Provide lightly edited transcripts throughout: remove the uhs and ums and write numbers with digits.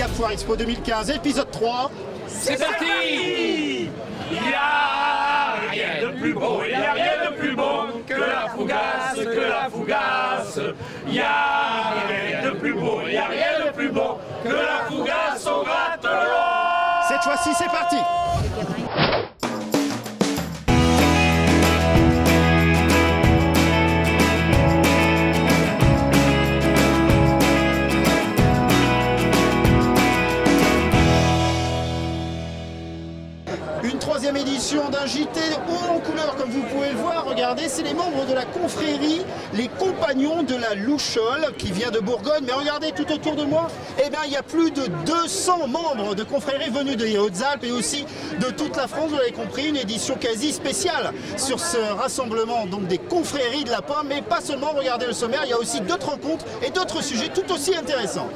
Gap Foire Expo 2015, épisode 3. C'est parti. Il n'y a rien de plus beau, il n'y a rien de plus beau que la fougasse, Il n'y a rien de plus beau, il n'y a rien de plus beau que la fougasse au matelot. Cette fois-ci, c'est parti. Une troisième édition d'un JT haut en couleur, comme vous pouvez le voir. Regardez, c'est les membres de la confrérie, les compagnons de la Louchole, qui vient de Bourgogne. Mais regardez, tout autour de moi, eh bien, il y a plus de 200 membres de confrérie venus des Hautes-Alpes et aussi de toute la France. Vous l'avez compris, une édition quasi spéciale sur ce rassemblement donc des confréries de la pomme. Mais pas seulement, regardez le sommaire, il y a aussi d'autres rencontres et d'autres sujets tout aussi intéressants.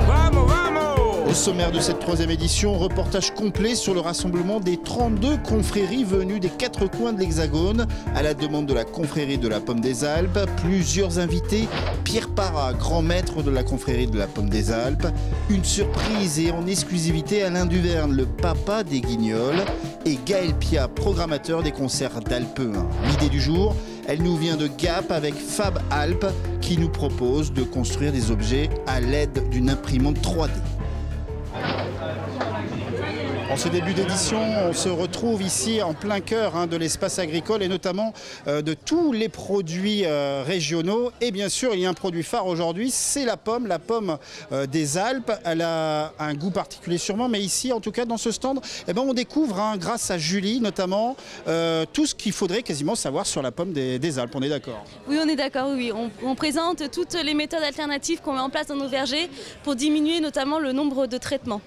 Vamos, vamos. Au sommaire de cette troisième édition, reportage complet sur le rassemblement des 32 confréries venues des 4 coins de l'Hexagone. À la demande de la confrérie de la Pomme des Alpes, plusieurs invités. Pierre Parra, grand maître de la confrérie de la Pomme des Alpes. Une surprise et en exclusivité Alain Duverne, le papa des Guignols. Et Gaël Pia, programmateur des concerts d'Alpe 1. L'idée du jour, elle nous vient de Gap avec Fab Alpes qui nous propose de construire des objets à l'aide d'une imprimante 3D. En ce début d'édition, on se retrouve ici en plein cœur de l'espace agricole et notamment de tous les produits régionaux. Et bien sûr, il y a un produit phare aujourd'hui, c'est la pomme des Alpes. Elle a un goût particulier sûrement, mais ici, en tout cas, dans ce stand, eh ben, on découvre, grâce à Julie notamment, tout ce qu'il faudrait quasiment savoir sur la pomme des Alpes. On est d'accord? Oui, on est d'accord, oui. On présente toutes les méthodes alternatives qu'on met en place dans nos vergers pour diminuer notamment le nombre de traitements.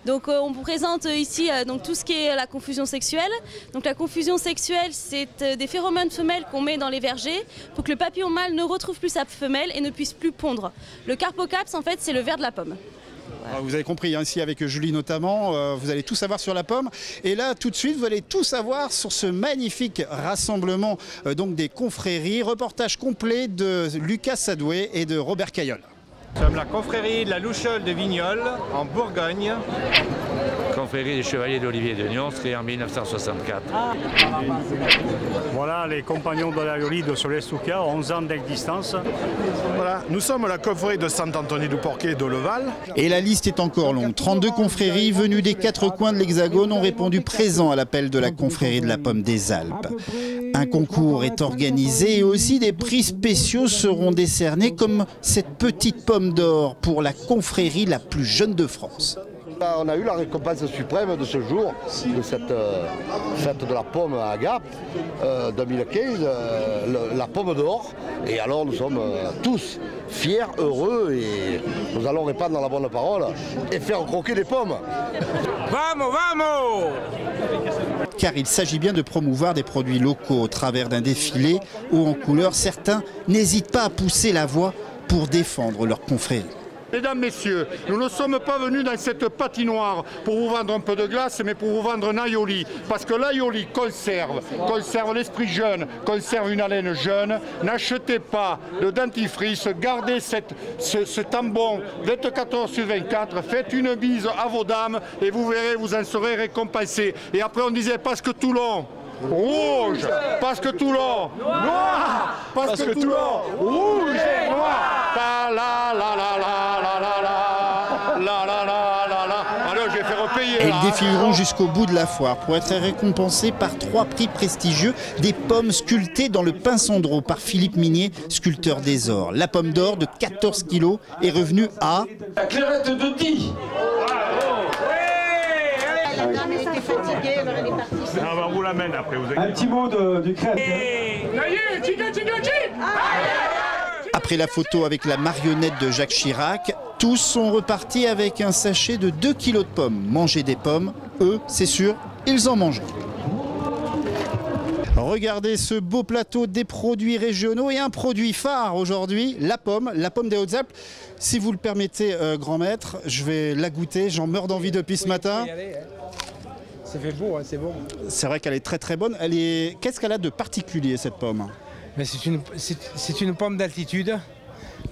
Donc on vous présente ici donc, tout ce qui est la confusion sexuelle. Donc la confusion sexuelle, c'est des phéromones femelles qu'on met dans les vergers pour que le papillon mâle ne retrouve plus sa femelle et ne puisse plus pondre. Le carpocaps, en fait, c'est le ver de la pomme. Voilà. Vous avez compris, ici avec Julie notamment, vous allez tout savoir sur la pomme. Et là, tout de suite, vous allez tout savoir sur ce magnifique rassemblement donc des confréries. Reportage complet de Lucas Sadoué et de Robert Caillol. Nous sommes la confrérie de la Louchole de Vignoles, en Bourgogne. Confrérie des Chevaliers d'Olivier de Nyons, créée en 1964. Voilà les compagnons de la Yoli de Solès-Touca, 11 ans d'existence. Voilà, nous sommes la confrérie de Sant-Anthony-du-Porquet et de Leval. Et la liste est encore longue. 32 confréries venues des 4 coins de l'Hexagone ont répondu présent à l'appel de la confrérie de la Pomme des Alpes. Un concours est organisé et aussi des prix spéciaux seront décernés comme cette petite pomme d'or pour la confrérie la plus jeune de France. On a eu la récompense suprême de ce jour, de cette fête de la pomme à Gap 2015, la pomme d'or. Et alors nous sommes tous fiers, heureux et nous allons répandre la bonne parole et faire croquer des pommes. Vamos, vamos. Car il s'agit bien de promouvoir des produits locaux au travers d'un défilé haut en couleur. Certains n'hésitent pas à pousser la voix pour défendre leur confrérie. Mesdames, Messieurs, nous ne sommes pas venus dans cette patinoire pour vous vendre un peu de glace, mais pour vous vendre un aioli. Parce que l'aioli conserve l'esprit jeune, conserve une haleine jeune. N'achetez pas de dentifrice, gardez ce tampon 24h/24, faites une bise à vos dames et vous verrez, vous en serez récompensés. Et après on disait parce que Toulon, rouge, parce que Toulon, noir, parce que Toulon, rouge et noir. La la la la la la la la la la la. Alors je vais faire repayer. Et ils défileront jusqu'au bout de la foire pour être récompensés par 3 prix prestigieux, des pommes sculptées dans le Pinsandreau par Philippe Minier, sculpteur des ors. La pomme d'or de 14 kg est revenue à... La clairette de Die. On vous l'amène après. Un petit mot du crème. Après la photo avec la marionnette de Jacques Chirac, tous sont repartis avec un sachet de 2 kg de pommes. Manger des pommes, eux, c'est sûr, ils en mangent. Regardez ce beau plateau des produits régionaux et un produit phare aujourd'hui, la pomme des Hautes-Alpes. Si vous le permettez, grand maître, je vais la goûter, j'en meurs d'envie depuis ce matin. Ça fait beau, hein, c'est bon. C'est vrai qu'elle est très très bonne. Qu'est-ce qu'elle a de particulier cette pomme? C'est une pomme d'altitude.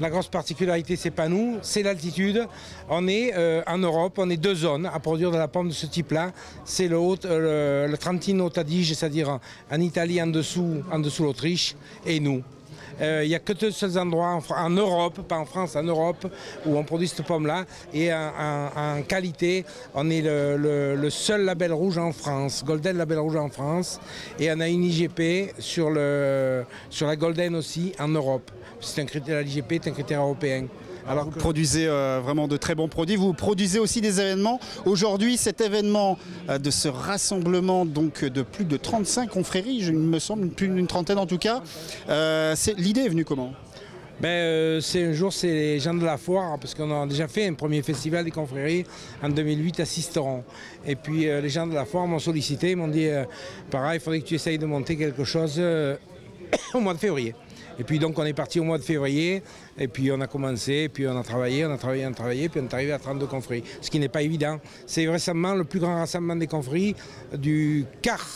La grosse particularité, c'est pas nous, c'est l'altitude. On est en Europe, on est 2 zones à produire de la pomme de ce type-là. C'est le Trentino Adige, c'est-à-dire en Italie en dessous l'Autriche, et nous. Il n'y a que 2 seuls endroits en Europe, pas en France, en Europe, où on produit cette pomme-là. Et en qualité, on est le seul label rouge en France, Golden Label Rouge en France. Et on a une IGP sur la Golden aussi en Europe. L'IGP est un critère européen. Alors vous produisez vraiment de très bons produits, vous produisez aussi des événements. Aujourd'hui, cet événement de ce rassemblement donc, de plus de 35 confréries, il me semble, plus d'une trentaine en tout cas, l'idée est venue comment? C'est un jour, c'est les gens de la foire, parce qu'on a déjà fait un premier festival des confréries en 2008 à Sisteron. Et puis les gens de la foire m'ont sollicité, ils m'ont dit pareil, il faudrait que tu essayes de monter quelque chose au mois de février. Et puis donc on est parti au mois de février, et puis on a commencé, et puis on a travaillé, puis on est arrivé à 32 confréries, ce qui n'est pas évident. C'est récemment le plus grand rassemblement des confréries du quart.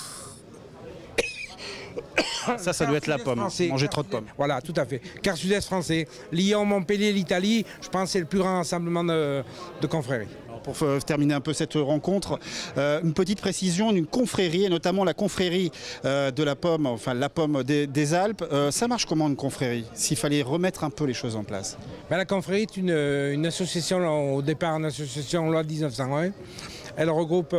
Ça doit être la pomme, manger trop de pommes. Voilà, tout à fait. Quart sud-est français, Lyon, Montpellier, l'Italie, je pense que c'est le plus grand rassemblement de confréries. Pour terminer un peu cette rencontre, une petite précision, une confrérie, et notamment la confrérie de la pomme, enfin la pomme des Alpes, ça marche comment une confrérie, s'il fallait remettre un peu les choses en place? La confrérie est une association, au départ une association loi 1901. Elle regroupe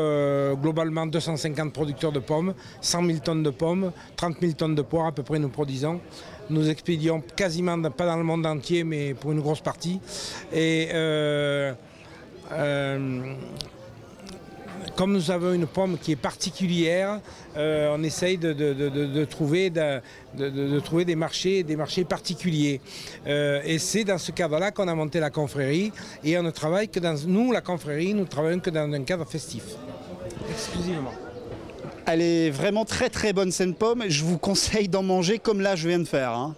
globalement 250 producteurs de pommes, 100 000 tonnes de pommes, 30 000 tonnes de poires à peu près nous produisons. Nous expédions quasiment, pas dans le monde entier, mais pour une grosse partie. Et comme nous avons une pomme qui est particulière, on essaye de trouver des marchés particuliers. Et c'est dans ce cadre-là qu'on a monté la confrérie. Et on ne travaille que nous, la confrérie, nous travaillons que dans un cadre festif, exclusivement. Elle est vraiment très très bonne cette pomme. Je vous conseille d'en manger comme là je viens de faire. Hein.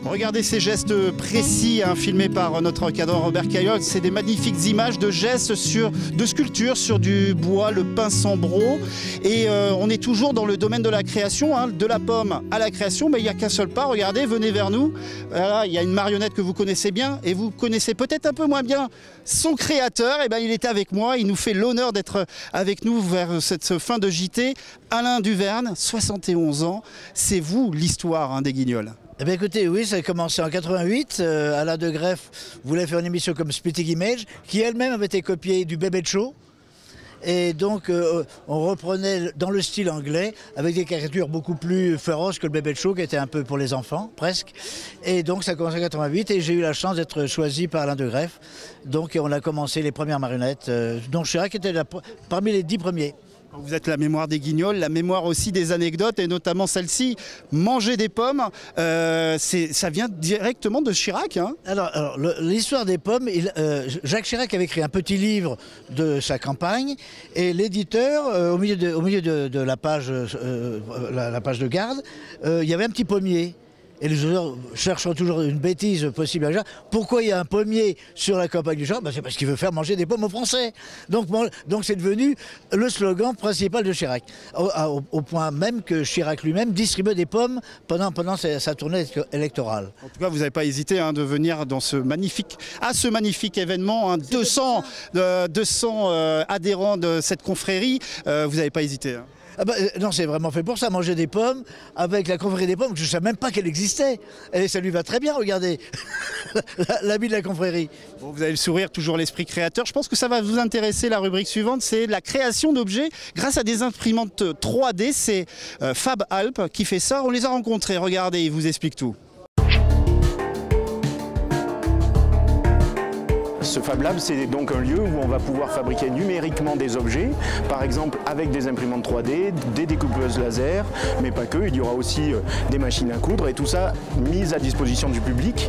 Regardez ces gestes précis filmés par notre cadre Robert Caillol. C'est des magnifiques images de gestes de sculptures sur du bois, le Pinsambro. Et on est toujours dans le domaine de la création, de la pomme à la création. Mais il n'y a qu'un seul pas. Regardez, venez vers nous. Voilà, il y a une marionnette que vous connaissez bien et vous connaissez peut-être un peu moins bien son créateur. Et il est avec moi. Il nous fait l'honneur d'être avec nous vers cette fin de JT. Alain Duverne, 71 ans. C'est vous l'histoire des Guignols. Eh bien écoutez, oui, ça a commencé en 88. Alain de Greff voulait faire une émission comme Splitting Image, qui elle-même avait été copiée du Bébé de Show. Et donc on reprenait dans le style anglais, avec des caricatures beaucoup plus féroces que le Bébé de Show, qui était un peu pour les enfants, presque. Et donc ça a commencé en 88, et j'ai eu la chance d'être choisi par Alain de Greff. Donc on a commencé les premières marionnettes, dont Chirac était parmi les 10 premiers. Vous êtes la mémoire des Guignols, la mémoire aussi des anecdotes, et notamment celle-ci, manger des pommes, ça vient directement de Chirac. Hein. Alors l'histoire des pommes, Jacques Chirac avait écrit un petit livre de sa campagne, et l'éditeur, au milieu de la page, la page de garde, il y avait un petit pommier. Et les auteurs cherchant toujours une bêtise possible à Jacques. Pourquoi il y a un pommier sur la campagne du Chirac? C'est parce qu'il veut faire manger des pommes aux Français. Donc c'est devenu le slogan principal de Chirac. Au point même que Chirac lui-même distribuait des pommes pendant sa tournée électorale. En tout cas, vous n'avez pas hésité de venir dans ce magnifique événement. 200 adhérents de cette confrérie. Vous n'avez pas hésité. Non, c'est vraiment fait pour ça, manger des pommes avec la confrérie des pommes, que je ne savais même pas qu'elle existait. Et ça lui va très bien, regardez, l'habit de la confrérie. Bon, vous avez le sourire, toujours l'esprit créateur. Je pense que ça va vous intéresser, la rubrique suivante, c'est la création d'objets grâce à des imprimantes 3D. C'est Fab Alp qui fait ça. On les a rencontrés, regardez, il vous explique tout. Ce Fab Lab, c'est donc un lieu où on va pouvoir fabriquer numériquement des objets, par exemple avec des imprimantes 3D, des découpeuses laser, mais pas que, il y aura aussi des machines à coudre, et tout ça mis à disposition du public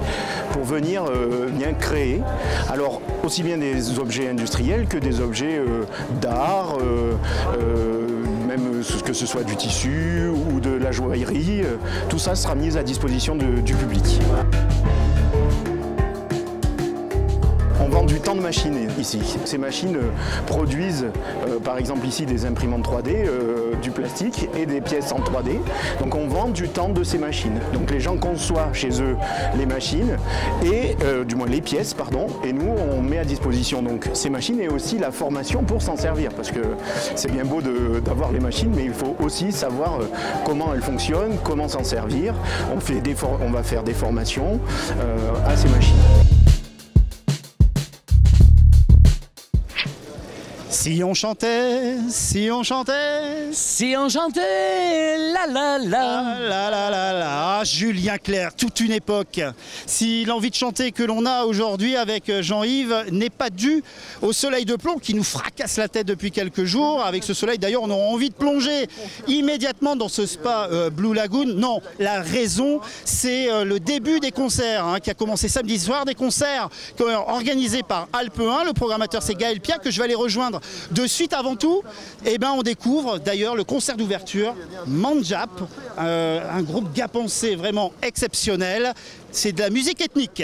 pour venir bien créer. Alors aussi bien des objets industriels que des objets d'art, même que ce soit du tissu ou de la joaillerie, tout ça sera mis à disposition du public. On vend du temps de machine ici. Ces machines produisent par exemple ici des imprimantes 3D, du plastique et des pièces en 3D. Donc on vend du temps de ces machines. Donc les gens conçoivent chez eux les machines et du moins les pièces pardon. Et nous on met à disposition donc ces machines et aussi la formation pour s'en servir parce que c'est bien beau d'avoir les machines mais il faut aussi savoir comment elles fonctionnent, comment s'en servir. On va faire des formations à ces machines. Si on chantait, si on chantait, si on chantait, la la la, la la la la, ah, Julien Clerc, toute une époque. Si l'envie de chanter que l'on a aujourd'hui avec Jean-Yves n'est pas due au soleil de plomb qui nous fracasse la tête depuis quelques jours, avec ce soleil d'ailleurs on aura envie de plonger immédiatement dans ce spa Blue Lagoon. Non, la raison c'est le début des concerts qui a commencé samedi soir, des concerts organisés par Alpe 1, le programmateur c'est Gaël Pia que je vais aller rejoindre de suite. Avant tout, on découvre d'ailleurs le concert d'ouverture Manjap, un groupe gapençais vraiment exceptionnel. C'est de la musique ethnique.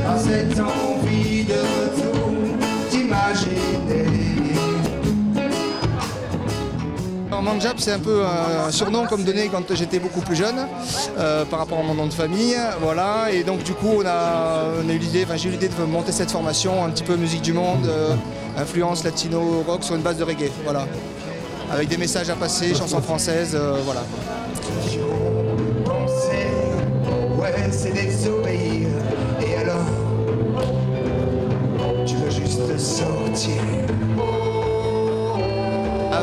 À cette envie de retour d'imaginer. Manjap, c'est un peu un surnom qu'on me donnait quand j'étais beaucoup plus jeune par rapport à mon nom de famille, voilà. Et donc du coup on a eu l'idée, j'ai eu l'idée de monter cette formation un petit peu musique du monde, influence latino rock sur une base de reggae, voilà, avec des messages à passer, chansons françaises, voilà. Ouais, c'est désobéir. Et alors, tu veux juste sortir.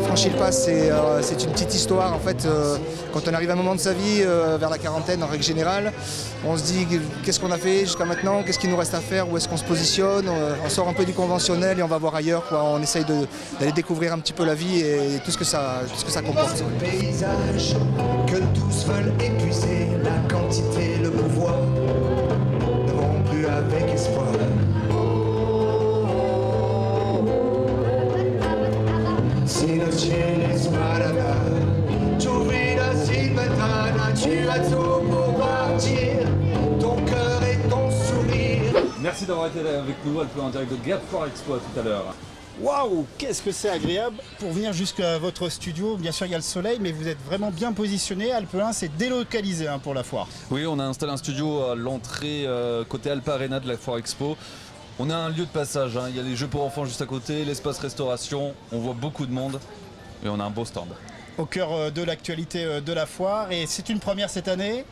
Franchir le pas, c'est une petite histoire. En fait, quand on arrive à un moment de sa vie, vers la quarantaine en règle générale, on se dit qu'est-ce qu'on a fait jusqu'à maintenant, qu'est-ce qu'il nous reste à faire, où est-ce qu'on se positionne, on sort un peu du conventionnel et on va voir ailleurs, quoi. On essaye d'aller découvrir un petit peu la vie et tout ce que ça comporte. Paysage que tous veulent épuiser, la quantité, le pouvoir ne vont plus avec espoir. Si no tienes para dar, tu vida sin ventana, tu as tout pour partir, ton cœur et ton sourire. Merci d'avoir été avec nous, Alpe 1 en direct de Gap Foire Expo à tout à l'heure. Waouh, qu'est-ce que c'est agréable pour venir jusqu'à votre studio. Bien sûr, il y a le soleil, mais vous êtes vraiment bien positionné. Alpe 1, c'est délocalisé pour la foire. Oui, on a installé un studio à l'entrée côté Alpe Arena de la Foire Expo. On a un lieu de passage, il y a les jeux pour enfants juste à côté, l'espace restauration, on voit beaucoup de monde et on a un beau stand. Au cœur de l'actualité de la foire, et c'est une première cette année.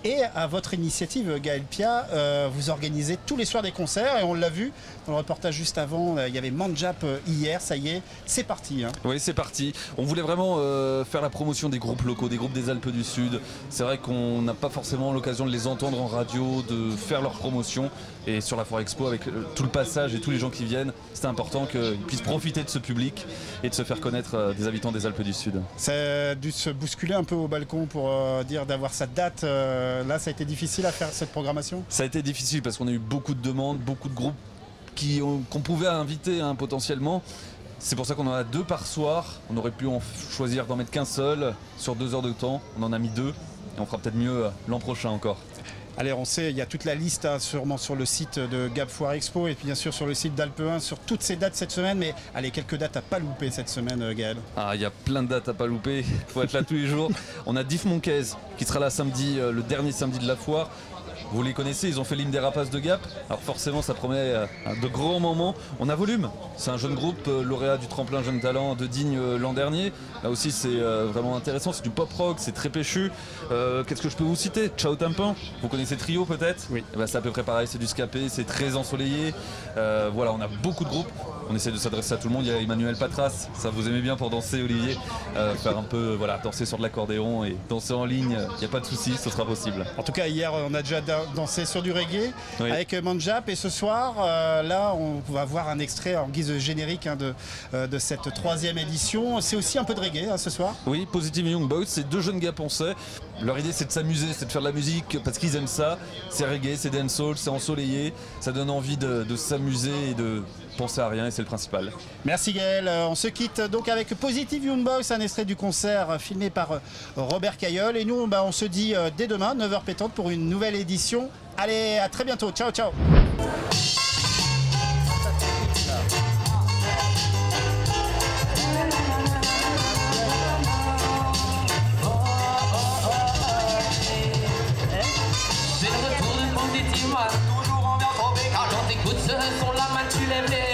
Et à votre initiative, Gaël Pia, vous organisez tous les soirs des concerts et on l'a vu dans le reportage juste avant, il y avait Manjap hier, ça y est, c'est parti. Oui, c'est parti. On voulait vraiment faire la promotion des groupes locaux, des groupes des Alpes du Sud. C'est vrai qu'on n'a pas forcément l'occasion de les entendre en radio, de faire leur promotion. Et sur la Foire Expo, avec tout le passage et tous les gens qui viennent, c'était important qu'ils puissent profiter de ce public et de se faire connaître des habitants des Alpes du Sud. Ça a dû se bousculer un peu au balcon pour dire d'avoir sa date. Là, ça a été difficile à faire cette programmation? Ça a été difficile parce qu'on a eu beaucoup de demandes, beaucoup de groupes qu'on pouvait inviter potentiellement. C'est pour ça qu'on en a 2 par soir. On aurait pu en choisir d'en mettre qu'un seul sur 2 heures de temps. On en a mis 2 et on fera peut-être mieux l'an prochain encore. Allez, on sait, il y a toute la liste sûrement sur le site de Gap Foire Expo et puis bien sûr sur le site d'Alpe 1 sur toutes ces dates cette semaine. Mais allez, quelques dates à pas louper cette semaine, Gaël. Ah, il y a plein de dates à pas louper, il faut être là tous les jours. On a Diff Monkeys qui sera là samedi, le dernier samedi de la foire. Vous les connaissez, ils ont fait l'hymne des rapaces de Gap. Alors forcément, ça promet de grands moments. On a Volume, c'est un jeune groupe, lauréat du tremplin Jeune Talent de Digne l'an dernier. Là aussi, c'est vraiment intéressant, c'est du pop rock, c'est très péchu. Qu'est-ce que je peux vous citer? Ciao Tympan, vous connaissez Trio peut-être? Oui. C'est à peu près pareil, c'est du scapé, c'est très ensoleillé. Voilà, on a beaucoup de groupes. On essaie de s'adresser à tout le monde. Il y a Emmanuel Patras, ça vous aimez bien pour danser, Olivier. Faire un peu, voilà, danser sur de l'accordéon et danser en ligne, il n'y a pas de souci, ce sera possible. En tout cas, hier, on a déjà danser sur du reggae Oui. avec Manjap. Et ce soir, là, on va voir un extrait en guise de générique de cette 3e édition. C'est aussi un peu de reggae ce soir. Oui, Positive Young Boys, c'est 2 jeunes gars ponçais. Leur idée c'est de s'amuser, c'est de faire de la musique parce qu'ils aiment ça. C'est reggae, c'est dancehall, c'est ensoleillé. Ça donne envie de s'amuser et de penser à rien et c'est le principal. Merci Gaël. On se quitte donc avec Positive Young Boys, un extrait du concert filmé par Robert Cailleul. Et nous, on se dit dès demain, 9h pétante, pour une nouvelle édition. Allez, à très bientôt. Ciao, ciao. C'est le retour de Positive Man. Toujours en bien tombé car quand t'écoutes ce son la main tu lèves les